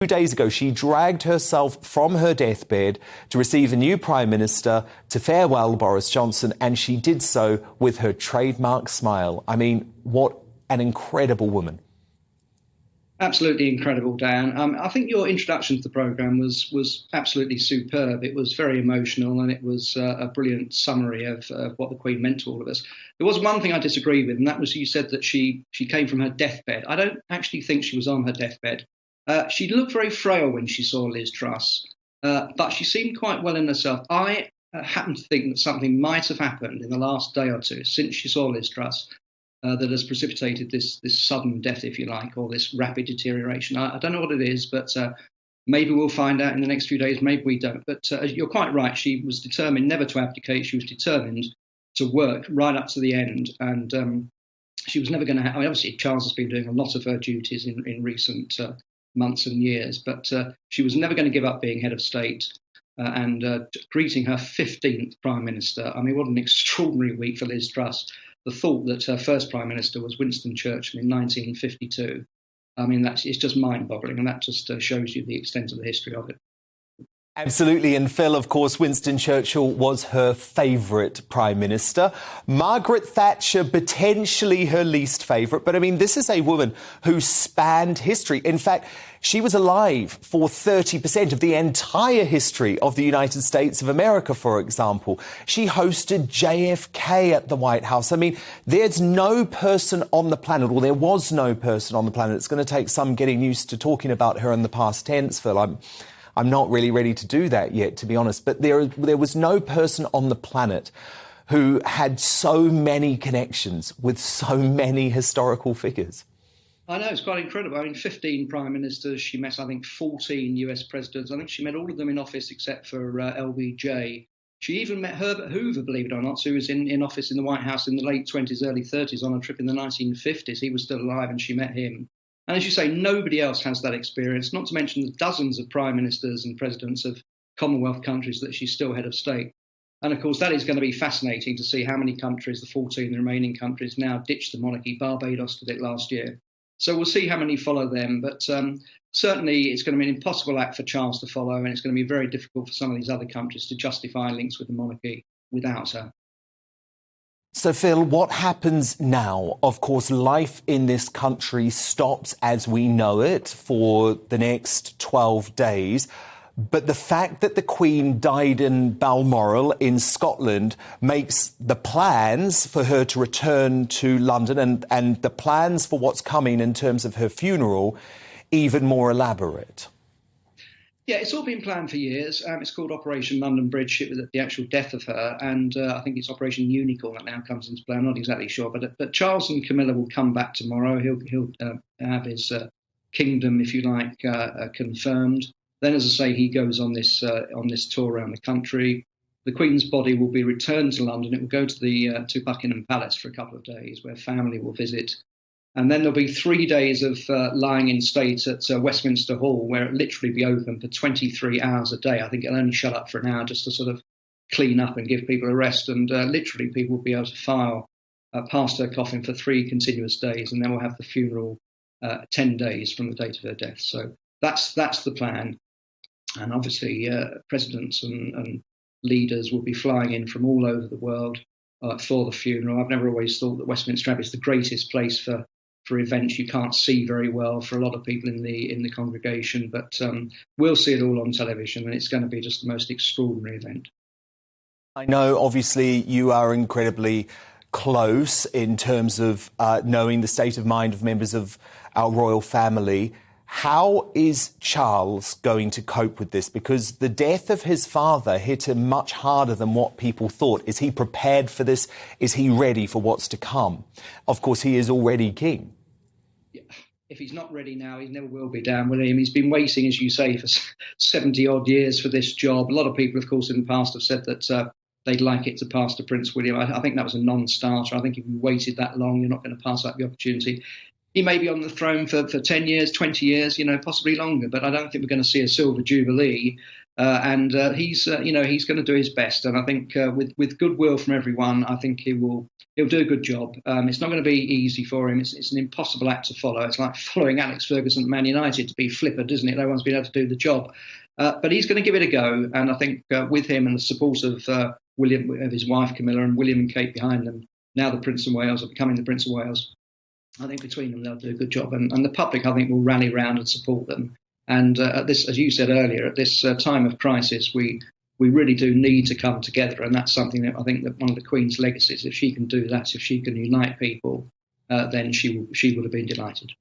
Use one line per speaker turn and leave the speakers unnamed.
2 days ago, she dragged herself from her deathbed to receive a new Prime Minister, to farewell Boris Johnson, and she did so with her trademark smile. I mean, what an incredible woman.
Absolutely incredible, Dan. I think your introduction to the programme was absolutely superb. It was very emotional, and it was a brilliant summary of what the Queen meant to all of us. There was one thing I disagree with, and that was you said that she came from her deathbed. I don't actually think she was on her deathbed. She looked very frail when she saw Liz Truss, but she seemed quite well in herself. I happen to think that something might have happened in the last day or two since she saw Liz Truss that has precipitated this sudden death, if you like, or this rapid deterioration. I don't know what it is, but maybe we'll find out in the next few days. Maybe we don't. But you're quite right. She was determined never to abdicate. She was determined to work right up to the end. And she was never going to have... I mean, obviously, Charles has been doing a lot of her duties in recent months and years, but she was never going to give up being head of state. And greeting her 15th Prime Minister. I mean, what an extraordinary week for Liz Truss. The thought that her first Prime Minister was Winston Churchill in 1952, I mean, it's just mind-boggling, and that just shows you the extent of the history of it.
Absolutely. And Phil, of course, Winston Churchill was her favourite Prime Minister. Margaret Thatcher, potentially her least favourite. But I mean, this is a woman who spanned history. In fact, she was alive for 30% of the entire history of the United States of America, for example. She hosted JFK at the White House. I mean, there's no person on the planet, or there was no person on the planet. It's going to take some getting used to talking about her in the past tense, Phil. I'm not really ready to do that yet, to be honest. But there was no person on the planet who had so many connections with so many historical figures.
I know, it's quite incredible. I mean, 15 prime ministers. She met, I think, 14 US presidents. I think she met all of them in office except for LBJ. She even met Herbert Hoover, believe it or not, who was in office in the White House in the late 20s, early 30s on a trip in the 1950s. He was still alive and she met him. And as you say, nobody else has that experience, not to mention the dozens of prime ministers and presidents of Commonwealth countries that she's still head of state. And of course, that is going to be fascinating to see how many countries, the 14 remaining countries, now ditched the monarchy. Barbados did it last year. So we'll see how many follow them. But certainly it's going to be an impossible act for Charles to follow. And it's going to be very difficult for some of these other countries to justify links with the monarchy without her.
So, Phil, what happens now? Of course, life in this country stops as we know it for the next 12 days. But the fact that the Queen died in Balmoral in Scotland makes the plans for her to return to London and the plans for what's coming in terms of her funeral even more elaborate.
Yeah, it's all been planned for years. It's called Operation London Bridge. It was the actual death of her. And I think it's Operation Unicorn that now comes into play. I'm not exactly sure. But Charles and Camilla will come back tomorrow. He'll have his kingdom, if you like, confirmed. Then, as I say, he goes on this tour around the country. The Queen's body will be returned to London. It will go to Buckingham Palace for a couple of days, where family will visit. And then there'll be 3 days of lying in state at Westminster Hall, where it'll literally be open for 23 hours a day. I think it'll only shut up for an hour just to sort of clean up and give people a rest. And literally people will be able to file past her coffin for 3 continuous days. And then we'll have the funeral 10 days from the date of her death. So that's the plan. And obviously presidents and leaders will be flying in from all over the world for the funeral. I've never always thought that Westminster Abbey is the greatest place for events you can't see very well for a lot of people in the congregation, but we'll see it all on television, and it's going to be just the most extraordinary event.
I know, obviously, you are incredibly close in terms of knowing the state of mind of members of our royal family. How is Charles going to cope with this? Because the death of his father hit him much harder than what people thought. Is he prepared for this? Is he ready for what's to come? Of course, he is already king.
Yeah. If he's not ready now, he never will be, Dan, will he? He's been waiting, as you say, for 70-odd years for this job. A lot of people, of course, in the past have said that they'd like it to pass to Prince William. I think that was a non-starter. I think if you waited that long, you're not going to pass up the opportunity. he may be on the throne for 10 years, 20 years, possibly longer, but I don't think we're going to see a silver jubilee. And he's going to do his best. And I think with goodwill from everyone, I think he'll do a good job. It's not going to be easy for him. It's an impossible act to follow. It's like following Alex Ferguson at Man United, to be flippant, isn't it? No one's been able to do the job. But he's going to give it a go. And I think with him and the support of William, of his wife Camilla, and William and Kate behind them, now the Prince of Wales, or becoming the Prince of Wales, I think between them they'll do a good job. And the public, I think, will rally round and support them. And at this, as you said earlier, at this time of crisis, we really do need to come together. And that's something that I think that one of the Queen's legacies, if she can do that, if she can unite people, then she would have been delighted.